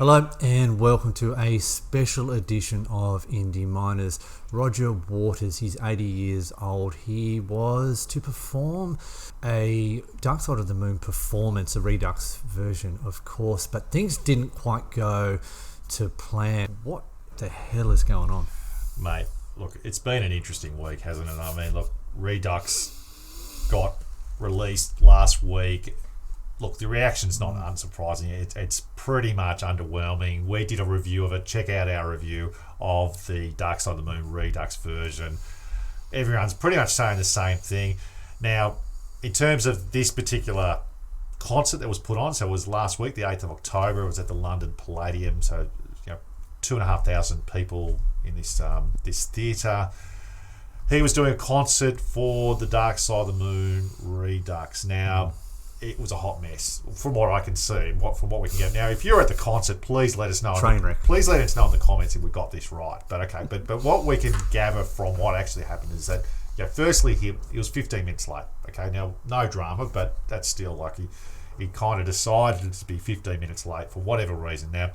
Hello and welcome to a special edition of Indie Miners. Roger Waters, he's 80 years old. He was to perform a Dark Side of the Moon performance, a Redux version, of course, but things didn't quite go to plan. What the hell is going on? Mate, look, it's been an interesting week, hasn't it? I mean, look, Redux got released last week. Look, the reaction's not unsurprising. It's pretty much underwhelming. We did a review of it. Check out our review of the Dark Side of the Moon Redux version. Everyone's pretty much saying the same thing. Now, in terms of this particular concert that was put on, so it was last week, the 8th of October. It was at the London Palladium. So, 2,500 people in this theatre. He was doing a concert for the Dark Side of the Moon Redux. Now, it was a hot mess from what I can see, from what we can get. Now, if you're at the concert, please let us know. Please let us know in the comments if we got this right. But okay, but what we can gather from what actually happened is that, firstly, he was 15 minutes late. Okay, now no drama, but that's still like he kind of decided to be 15 minutes late for whatever reason. Now,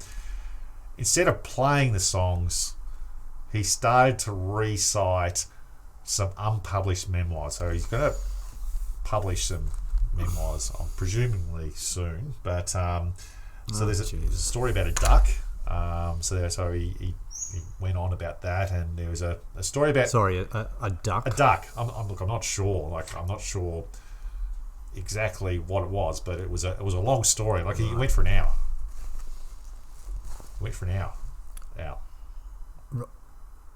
instead of playing the songs, he started to recite some unpublished memoirs. So he's going to publish some memoirs, presumably soon, but there's a story about a duck. So he went on about that, and there was a story about a duck. A duck. I'm not sure. I'm not sure exactly what it was, but it was a long story. Like he went for an hour.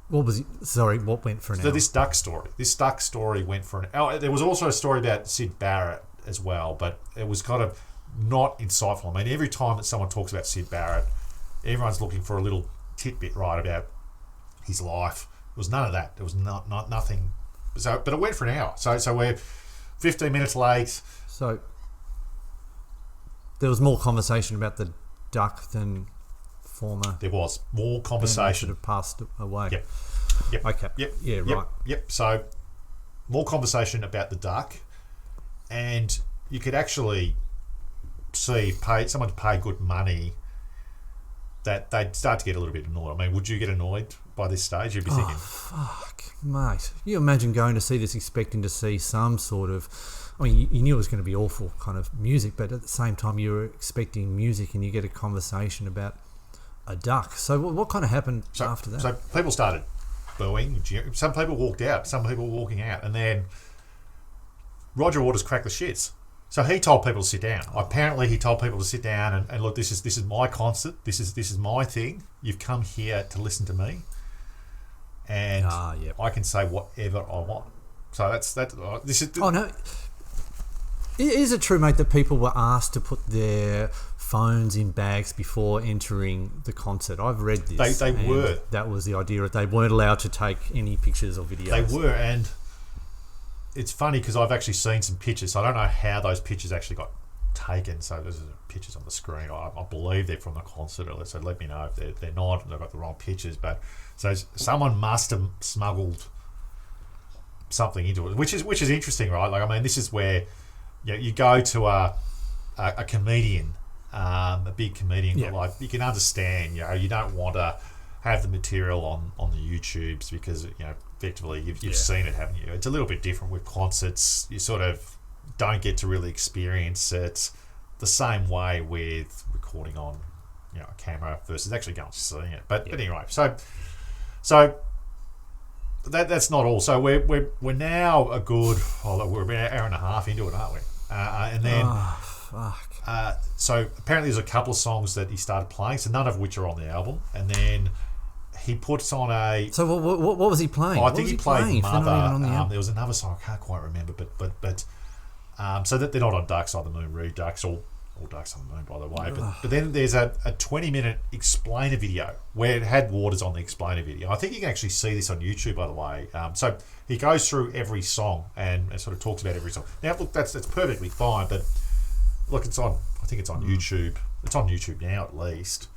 What was he? Sorry, what went for an hour? So this duck story went for an hour. There was also a story about Syd Barrett as well, but it was kind of not insightful. I mean, every time that someone talks about Syd Barrett, everyone's looking for a little tidbit, right, about his life. There was none of that. There was nothing. So, but it went for an hour. So we're 15 minutes late. So there was more conversation about the duck than former. There was more conversation. Should have passed away. Yep. Okay. Yep. Right. Yep. So more conversation about the duck. And you could actually see someone to pay good money, that they'd start to get a little bit annoyed. I mean, would you get annoyed by this stage? You'd be thinking, fuck, mate. You imagine going to see this expecting to see some sort of, I mean, you knew it was going to be awful kind of music, but at the same time you were expecting music and you get a conversation about a duck. So what kind of happened after that? So people started booing. Some people walked out. Some people were walking out. And then Roger Waters cracked the shits. So he told people to sit down. Apparently, he told people to sit down and look. This is my concert. This is my thing. You've come here to listen to me, and I can say whatever I want. So that's that. This is. Oh no! Is it true, mate, that people were asked to put their phones in bags before entering the concert? I've read this. They were. That was the idea. That they weren't allowed to take any pictures or videos. They were, and it's funny because I've actually seen some pictures. So I don't know how those pictures actually got taken. So there's pictures on the screen. I believe they're from the concert. So let me know if they're not. They've got the wrong pictures. But so someone must have smuggled something into it, which is interesting, right? Like, I mean, this is where you go to a comedian, a big comedian. But like, you can understand. You don't want to have the material on the YouTubes because effectively you've seen it, haven't you? It's a little bit different with concerts. You sort of don't get to really experience it the same way with recording on a camera versus actually going to seeing it. But anyway, so that's not all. So we're now a good we're about an hour and a half into it, aren't we? And then so apparently there's a couple of songs that he started playing, so none of which are on the album, and then he puts on a. So what was he playing? I think he played Mother. There was another song I can't quite remember, but so that they're not on Dark Side of the Moon Redux or Dark Side of the Moon, by the way. But then there's a 20-minute explainer video where it had Waters on the explainer video. I think you can actually see this on YouTube, by the way. So he goes through every song and sort of talks about every song. Now, look, that's perfectly fine, but look, it's on. I think it's on YouTube. It's on YouTube now, at least.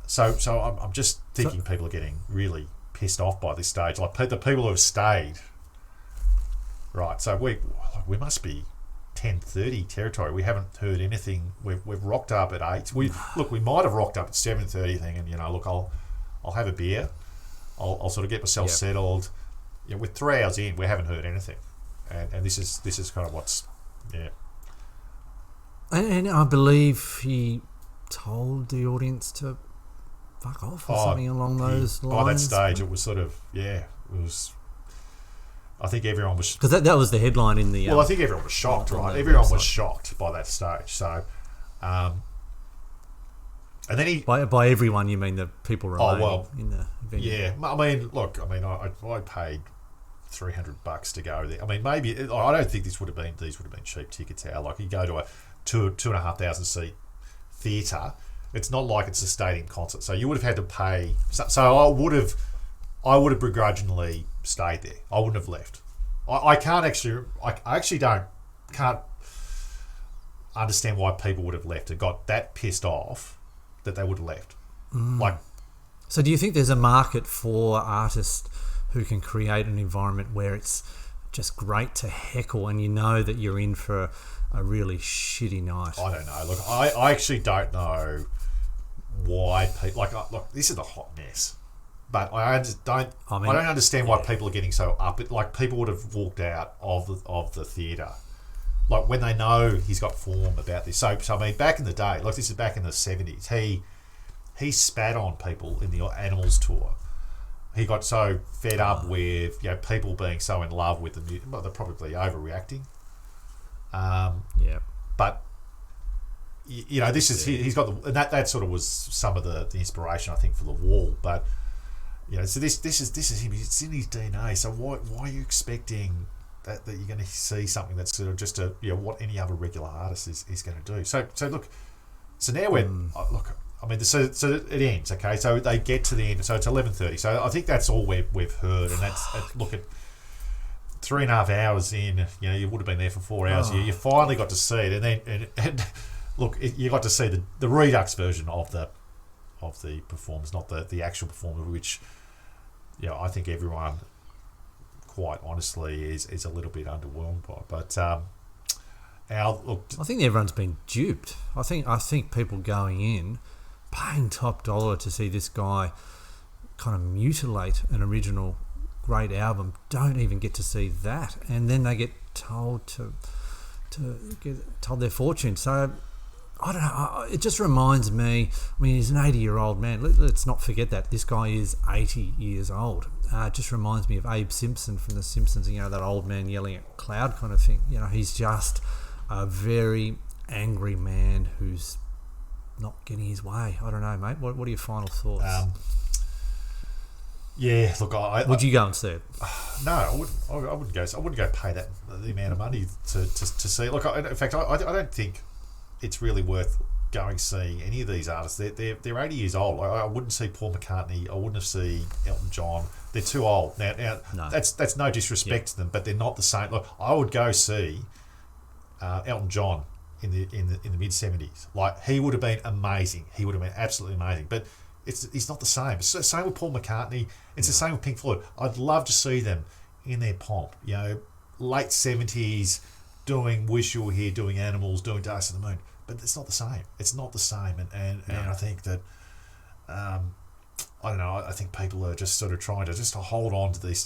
So I'm just thinking people are getting really pissed off by this stage. Like the people who have stayed, right? So we must be 10:30 territory. We haven't heard anything. We've rocked up at 8. We might have rocked up at 7:30 thinking, I'll have a beer. I'll sort of get myself settled. With 3 hours in, we haven't heard anything. And this is kind of what's And I believe he told the audience to fuck off or something along those lines. By that stage, it was sort of it was. I think everyone was, because that was the headline in the. I think everyone was shocked, right? Everyone was shocked by that stage. So, and then by everyone, you mean the people remaining in the venue? Yeah, I mean, look, I paid $300 to go there. I mean, maybe I don't think these would have been cheap tickets. Like you go to a 2,500 seat theatre. It's not like it's a stadium concert, so you would have had to pay. So I would have begrudgingly stayed there. I wouldn't have left. I can't understand why people would have left and got that pissed off that they would have left. So do you think there's a market for artists who can create an environment where it's just great to heckle and you know that you're in for a really shitty night? I don't know. Look, I actually don't know why people look. This is a hot mess, but I don't understand why people are getting so up. Like people would have walked out of the theatre, like when they know he's got form about this. So I mean, back in the day, like this is back in the 70s, he spat on people in the Animals tour. He got so fed up with people being so in love with the music. Well, they're probably overreacting. But this is he's got and that sort of was some of the inspiration I think for the Wall. But so this is him. It's in his DNA. So why are you expecting that you're going to see something that's sort of just what any other regular artist is going to do? So look. So now we're look. I mean, so it ends. Okay, so they get to the end. So it's 11:30. So I think that's all we've heard, and that's look at 3.5 hours in. You would have been there for 4 hours. You finally got to see it, and then and look, you got to see the Redux version of the performance, not the actual performance, which I think everyone, quite honestly, is a little bit underwhelmed by. But I think everyone's been duped. I think people going in, paying top dollar to see this guy kind of mutilate an original great album, don't even get to see that, and then they get told to get told their fortune. So I don't know. It just reminds me. I mean, he's an 80-year-old man. Let's not forget that this guy is 80 years old. It just reminds me of Abe Simpson from The Simpsons. That old man yelling at cloud kind of thing. He's just a very angry man who's not getting his way. I don't know, mate. What are your final thoughts? Look, would you go and see it? No, I wouldn't go. I wouldn't go pay the amount of money to see it. Look, in fact, I don't think it's really worth going seeing any of these artists. They're 80 years old. I wouldn't see Paul McCartney. I wouldn't see Elton John. They're too old now. No. That's no disrespect to them, but they're not the same. Look, I would go see Elton John in the mid 70s. Like, he would have been amazing. He would have been absolutely amazing. But it's not the same. It's the same with Paul McCartney. It's the same with Pink Floyd. I'd love to see them in their pomp. Late 70s, doing Wish You Were Here, doing Animals, doing Dark Side of the Moon. But it's not the same. It's not the same. And I think that I don't know. I think people are just sort of trying to hold on to this.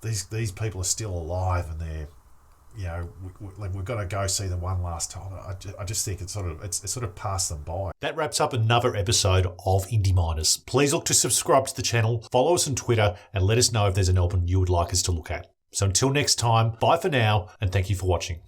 These people are still alive, and they're we've got to go see them one last time. I just think it's sort of passed them by. That wraps up another episode of Indie Miners. Please look to subscribe to the channel, follow us on Twitter, and let us know if there's an album you would like us to look at. So until next time, bye for now, and thank you for watching.